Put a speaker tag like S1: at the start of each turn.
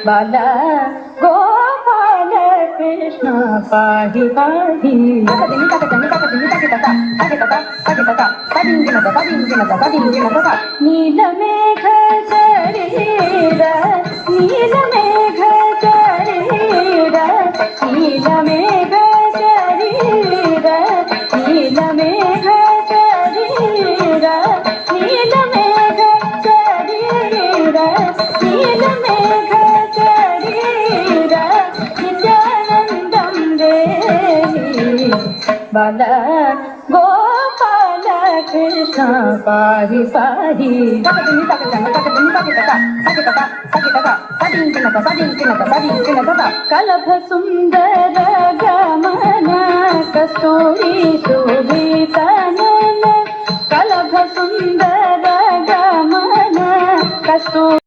S1: बाल गोपाल कृष्ण पाहि पाहि नीलमेघ शरीर नीलमेघ शरीर नीलमेघ शरीर नीलमेघ शरीर नीलमेघ शरीर नीलमेघ शरीर नित्यानन्दं देहि बाल गोपाल कृष्ण पाहि पाहि कलभ सुंदर गमन कस्तूरी शोभितनन कलभ सुंदर गमन कस्तूरी